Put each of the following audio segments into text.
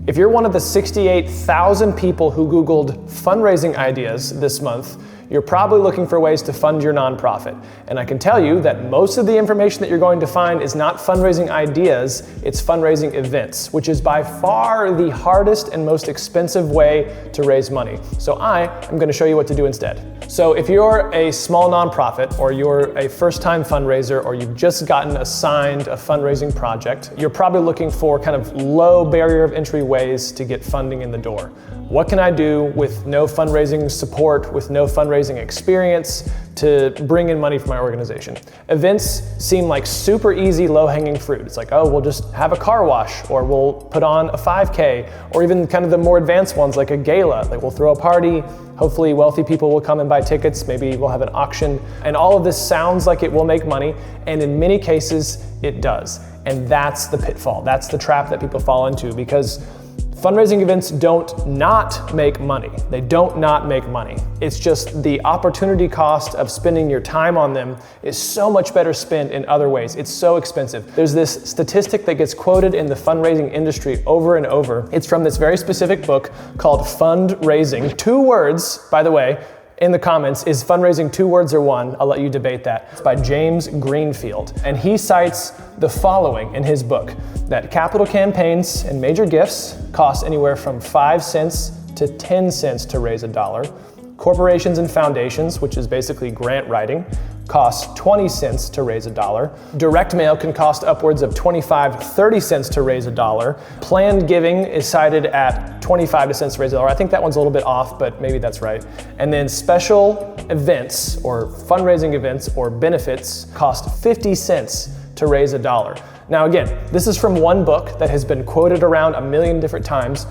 If you're one of the 68,000 people who Googled fundraising ideas this month, you're probably looking for ways to fund your nonprofit. And I can tell you that most of the information that you're going to find is not fundraising ideas, it's fundraising events, which is by far the hardest and most expensive way to raise money. So I am going to show you what to do instead. So if you're a small nonprofit, or you're a first-time fundraiser, or you've just gotten assigned a fundraising project, you're probably looking for kind of low barrier of entry ways to get funding in the door. What can I do with no fundraising support, with no fundraising experience, to bring in money for my organization? Events seem like super easy, low-hanging fruit. It's like, oh, we'll just have a car wash, or we'll put on a 5K, or even kind of the more advanced ones like a gala. Like we'll throw a party, hopefully wealthy people will come and buy tickets, maybe we'll have an auction. And all of this sounds like it will make money, and in many cases, it does. And that's the pitfall. That's the trap that people fall into, because fundraising events don't not make money. They don't not make money. It's just the opportunity cost of spending your time on them is so much better spent in other ways. It's so expensive. There's this statistic that gets quoted in the fundraising industry over and over. It's from this very specific book called Fundraising. 2 words, by the way, in the comments, is fundraising 2 words or 1? I'll let you debate that. It's by James Greenfield. And he cites the following in his book, that capital campaigns and major gifts cost anywhere from 5 cents to 10 cents to raise $1. Corporations and foundations, which is basically grant writing, costs 20 cents to raise $1. Direct mail can cost upwards of 25-30 cents to raise $1. Planned giving is cited at 25 cents to raise $1. I think that one's a little bit off, but maybe that's right. And then special events or fundraising events or benefits cost 50 cents to raise $1. Now again, this is from one book that has been quoted around a million different times,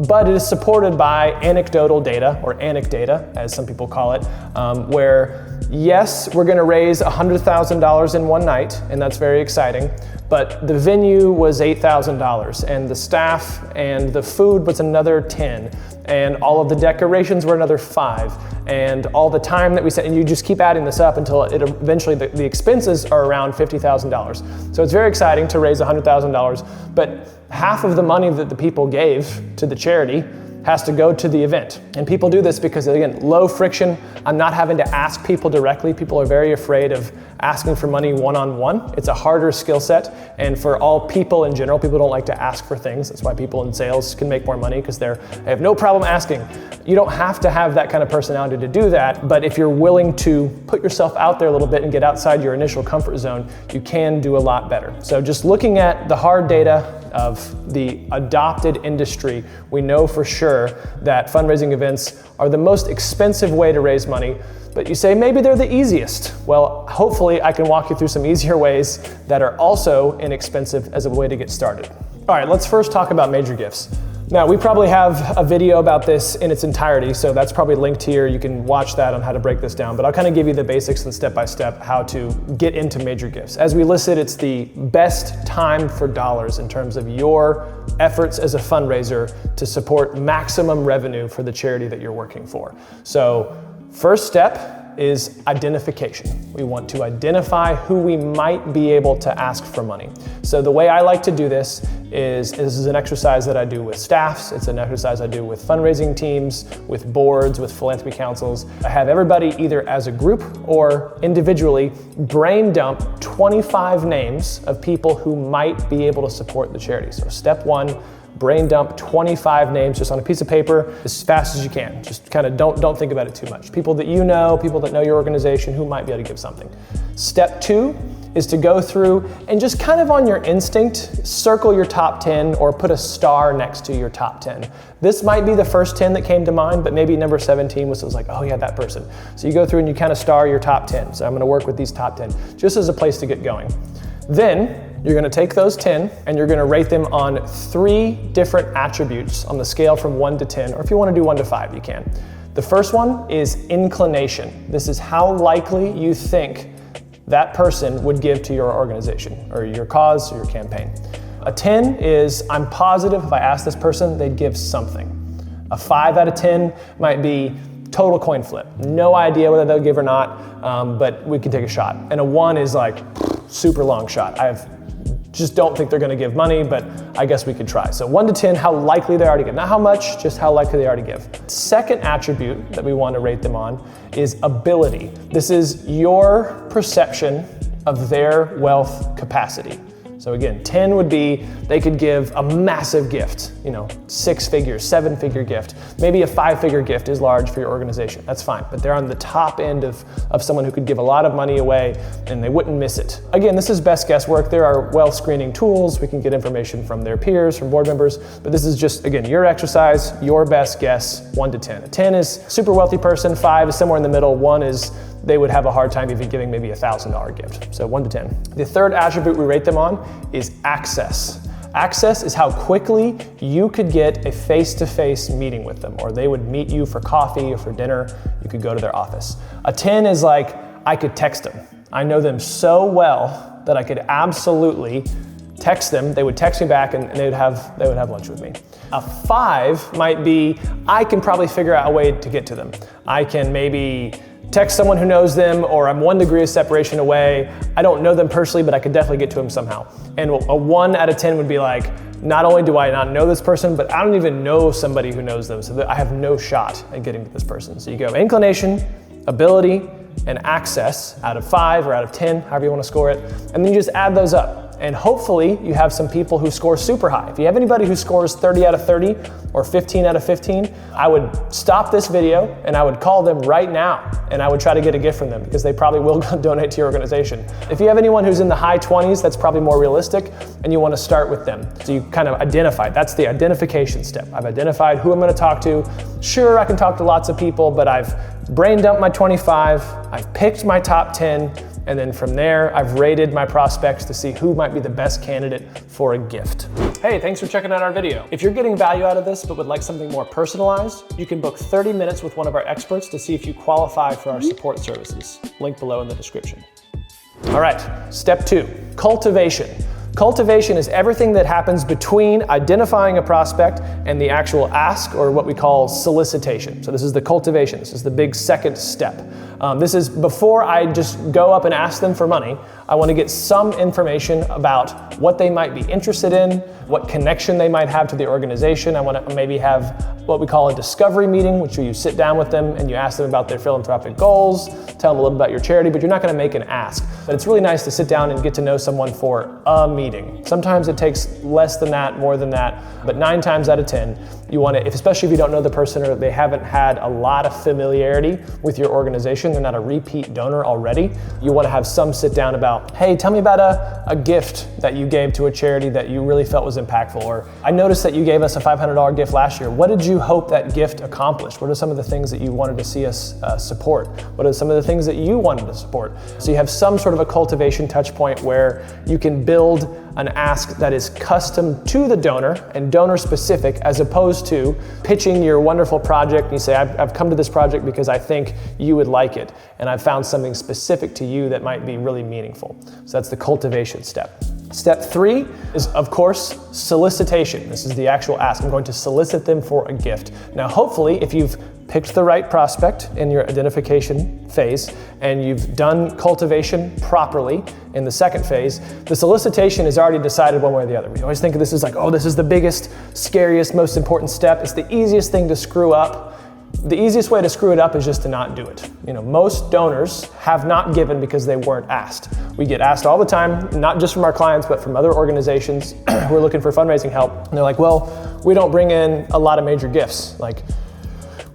but it is supported by anecdotal data, or anecdata, as some people call it, where yes, we're gonna raise $100,000 in one night, and that's very exciting, but the venue was $8,000, and the staff and the food was another 10, and all of the decorations were another 5, and all the time that we spent, and you just keep adding this up until it eventually the expenses are around $50,000. So it's very exciting to raise $100,000, but half of the money that the people gave to the charity has to go to the event. And people do this because, again, low friction. I'm not having to ask people directly. People are very afraid of asking for money one-on-one. It's a harder skill set. And for all people in general, people don't like to ask for things. That's why people in sales can make more money, because they have no problem asking. You don't have to have that kind of personality to do that. But if you're willing to put yourself out there a little bit and get outside your initial comfort zone, you can do a lot better. So just looking at the hard data of the adopted industry, we know for sure that fundraising events are the most expensive way to raise money. But you say maybe they're the easiest. Well, hopefully I can walk you through some easier ways that are also inexpensive as a way to get started. All right, let's first talk about major gifts. Now, we probably have a video about this in its entirety, so that's probably linked here. You can watch that on how to break this down, but I'll kind of give you the basics and step-by-step how to get into major gifts. As we listed, it's the best time for dollars in terms of your efforts as a fundraiser to support maximum revenue for the charity that you're working for. So, first step is identification. We want to identify who we might be able to ask for money. So the way I like to do this is an exercise that I do with staffs. It's an exercise I do with fundraising teams, with boards, with philanthropy councils. I have everybody either as a group or individually brain dump 25 names of people who might be able to support the charity. So step 1, brain dump 25 names just on a piece of paper as fast as you can. Just kind of don't think about it too much. People that you know, people that know your organization who might be able to give something. Step 2 is to go through and just kind of on your instinct, circle your top 10 or put a star next to your top 10. This might be the first 10 that came to mind, but maybe number 17 was like, oh yeah, that person. So you go through and you kind of star your top 10. So I'm gonna work with these top 10, just as a place to get going. Then you're gonna take those 10 and you're gonna rate them on 3 different attributes on the scale from 1 to 10, or if you wanna do 1 to 5, you can. The first one is inclination. This is how likely you think that person would give to your organization, or your cause, or your campaign. A 10 is, I'm positive if I ask this person, they'd give something. A 5 out of 10 might be total coin flip. No idea whether they'll give or not, but we can take a shot. And a 1 is like, super long shot. I have just don't think they're gonna give money, but I guess we could try. So 1 to 10, how likely they are to give. Not how much, just how likely they are to give. Second attribute that we want to rate them on is ability. This is your perception of their wealth capacity. So again, 10 would be they could give a massive gift, 6-figure, 7-figure gift. Maybe a 5-figure gift is large for your organization. That's fine, but they're on the top end of someone who could give a lot of money away and they wouldn't miss it. Again, this is best guess work. There are wealth screening tools. We can get information from their peers, from board members, but this is just, again, your exercise, your best guess, 1 to 10. A 10 is super wealthy person, 5 is somewhere in the middle, 1 is they would have a hard time even giving maybe $1,000 gift. So 1 to 10. The third attribute we rate them on is access. Access is how quickly you could get a face-to-face meeting with them, or they would meet you for coffee or for dinner. You could go to their office. A 10 is like, I could text them. I know them so well that I could absolutely text them. They would text me back and they would have lunch with me. A 5 might be, I can probably figure out a way to get to them. I can maybe text someone who knows them, or I'm 1 degree of separation away. I don't know them personally, but I could definitely get to them somehow. And a 1 out of 10 would be like, not only do I not know this person, but I don't even know somebody who knows them, so that I have no shot at getting to this person. So you go inclination, ability, and access out of 5 or out of 10, however you want to score it, and then you just add those up. And hopefully you have some people who score super high. If you have anybody who scores 30 out of 30 or 15 out of 15, I would stop this video and I would call them right now and I would try to get a gift from them because they probably will donate to your organization. If you have anyone who's in the high 20s, that's probably more realistic and you want to start with them. So you kind of identify, that's the identification step. I've identified who I'm going to talk to. Sure, I can talk to lots of people, but I've brain dumped my 25, I've picked my top 10, and then from there, I've rated my prospects to see who might be the best candidate for a gift. Hey, thanks for checking out our video. If you're getting value out of this but would like something more personalized, you can book 30 minutes with one of our experts to see if you qualify for our support services. Link below in the description. All right, step 2, cultivation. Cultivation is everything that happens between identifying a prospect and the actual ask, or what we call solicitation. So this is the cultivation. This is the big second step. This is before I just go up and ask them for money. I want to get some information about what they might be interested in, what connection they might have to the organization. I want to maybe have what we call a discovery meeting, which you sit down with them and you ask them about their philanthropic goals, tell them a little about your charity, but you're not going to make an ask. But it's really nice to sit down and get to know someone for a meeting. Sometimes it takes less than that, more than that, but 9 times out of 10, you want to, especially if you don't know the person or they haven't had a lot of familiarity with your organization, they're not a repeat donor already, you want to have some sit down about, hey, tell me about a gift that you gave to a charity that you really felt was impactful, or I noticed that you gave us a $500 gift last year. What did you hope that gift accomplished? What are some of the things that you wanted to see us support? What are some of the things that you wanted to support? So you have some sort of a cultivation touch point where you can build an ask that is custom to the donor and donor specific, as opposed to pitching your wonderful project and you say, I've come to this project because I think you would like it, and I've found something specific to you that might be really meaningful. So that's the cultivation step. Step 3 is, of course, solicitation. This is the actual ask. I'm going to solicit them for a gift. Now, hopefully, if you've picked the right prospect in your identification phase and you've done cultivation properly in the second phase, the solicitation is already decided one way or the other. We always think of this as like, oh, this is the biggest, scariest, most important step. It's the easiest thing to screw up. The easiest way to screw it up is just to not do it. Most donors have not given because they weren't asked. We get asked all the time, not just from our clients, but from other organizations who are looking for fundraising help. And they're like, well, we don't bring in a lot of major gifts. Like,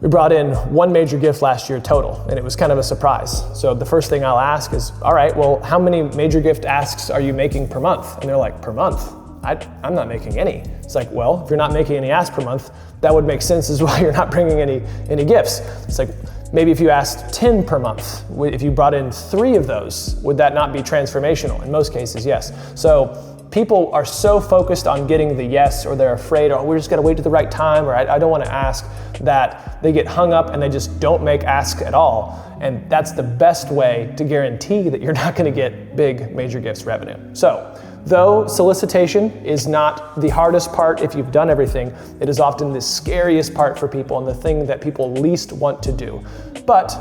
we brought in 1 major gift last year total, and it was kind of a surprise. So the first thing I'll ask is, all right, well, how many major gift asks are you making per month? And they're like, per month? I'm not making any. It's like, well, if you're not making any asks per month, that would make sense as why you're not bringing any gifts. It's like, maybe if you asked 10 per month, if you brought in 3 of those, would that not be transformational? In most cases, yes. So people are so focused on getting the yes, or they're afraid, or we're just gonna wait to the right time, or I don't wanna ask, that they get hung up and they just don't make asks at all. And that's the best way to guarantee that you're not gonna get big major gifts revenue. So, though solicitation is not the hardest part if you've done everything, it is often the scariest part for people and the thing that people least want to do. But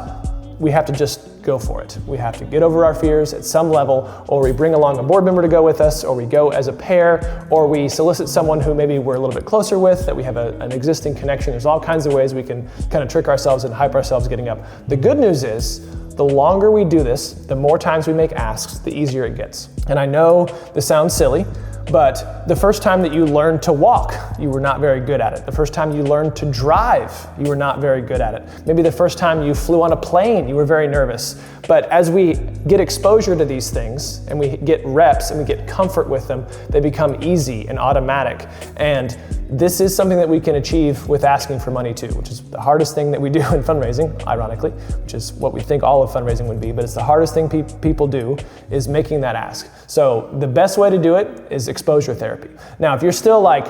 we have to just go for it. We have to get over our fears at some level, or we bring along a board member to go with us, or we go as a pair, or we solicit someone who maybe we're a little bit closer with, that we have an existing connection. There's all kinds of ways we can kind of trick ourselves and hype ourselves getting up. The good news is, the longer we do this, the more times we make asks, the easier it gets. And I know this sounds silly, but the first time that you learned to walk, you were not very good at it. The first time you learned to drive, you were not very good at it. Maybe the first time you flew on a plane, you were very nervous. But as we get exposure to these things and we get reps and we get comfort with them, they become easy and automatic. And this is something that we can achieve with asking for money too, which is the hardest thing that we do in fundraising, ironically, which is what we think all of fundraising would be, but it's the hardest thing people do is making that ask. So the best way to do it is exposure therapy. Now, if you're still like,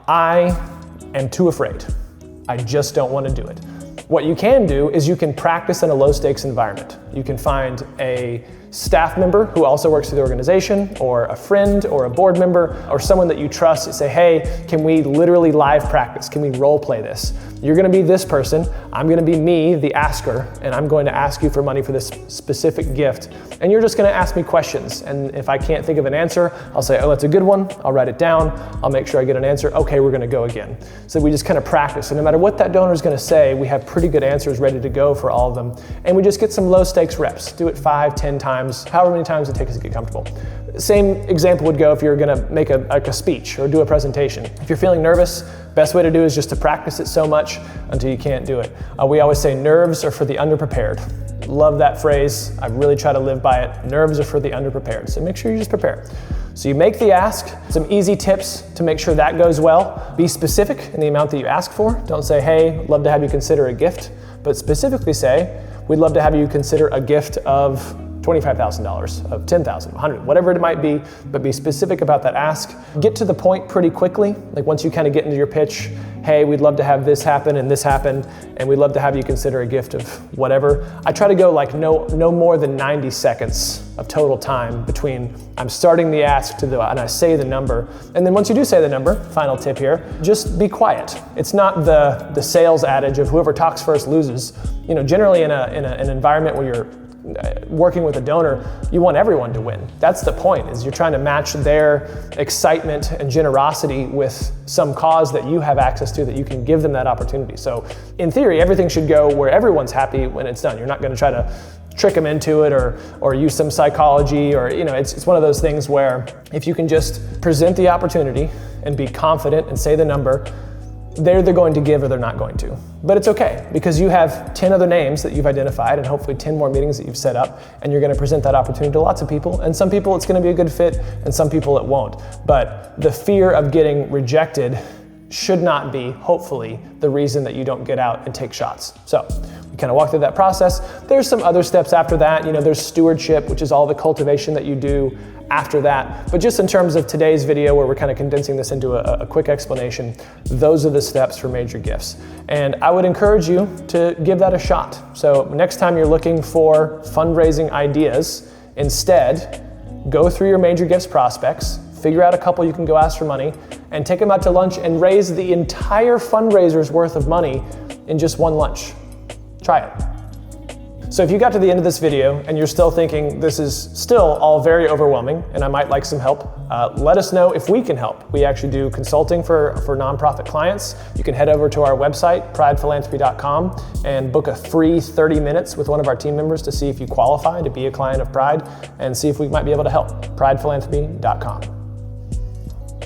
I am too afraid, I just don't want to do it, what you can do is you can practice in a low stakes environment. You can find a staff member who also works for the organization, or a friend, or a board member, or someone that you trust. You say, hey, can we literally live practice? Can we role play this? You're gonna be this person, I'm gonna be me, the asker, and I'm going to ask you for money for this specific gift. And you're just gonna ask me questions. And if I can't think of an answer, I'll say, oh, that's a good one. I'll write it down. I'll make sure I get an answer. Okay, we're gonna go again. So we just kind of practice. And no matter what that donor is gonna say, we have pretty good answers ready to go for all of them. And we just get some low stakes reps. Do it 5, 10 times, however many times it takes to get comfortable. Same example would go if you're gonna make a speech or do a presentation. If you're feeling nervous, best way to do is just to practice it so much until you can't do it. We always say nerves are for the underprepared. Love that phrase. I really try to live by it. Nerves are for the underprepared. So make sure you just prepare. So you make the ask. Some easy tips to make sure that goes well. Be specific in the amount that you ask for. Don't say, hey, love to have you consider a gift, but specifically say, we'd love to have you consider a gift of $25,000, of $10,000, $100,000, whatever it might be, but be specific about that ask. Get to the point pretty quickly. Like once you kind of get into your pitch, hey, we'd love to have this happen, and we'd love to have you consider a gift of whatever. I try to go like no more than 90 seconds of total time between I'm starting the ask and I say the number. And then once you do say the number, final tip here, just be quiet. It's not the sales adage of whoever talks first loses. You know, generally in an environment where you're working with a donor, you want everyone to win. That's the point, is you're trying to match their excitement and generosity with some cause that you have access to, that you can give them that opportunity. So in theory, everything should go where everyone's happy when it's done. You're not going to try to trick them into it or use some psychology, or it's one of those things where if you can just present the opportunity and be confident and say the number, they're either going to give or they're not going to. But it's okay, because you have 10 other names that you've identified and hopefully 10 more meetings that you've set up, and you're gonna present that opportunity to lots of people. And some people it's gonna be a good fit, and some people it won't. But the fear of getting rejected should not be, hopefully, the reason that you don't get out and take shots. So we kind of walk through that process. There's some other steps after that. There's stewardship, which is all the cultivation that you do after that. But just in terms of today's video, where we're kind of condensing this into a quick explanation, those are the steps for major gifts. And I would encourage you to give that a shot. So next time you're looking for fundraising ideas, instead, go through your major gifts prospects, figure out a couple you can go ask for money, and take them out to lunch and raise the entire fundraiser's worth of money in just one lunch. Try it. So if you got to the end of this video and you're still thinking this is still all very overwhelming and I might like some help, let us know if we can help. We actually do consulting for nonprofit clients. You can head over to our website, pridephilanthropy.com, and book a free 30 minutes with one of our team members to see if you qualify to be a client of Pride, and see if we might be able to help. pridephilanthropy.com.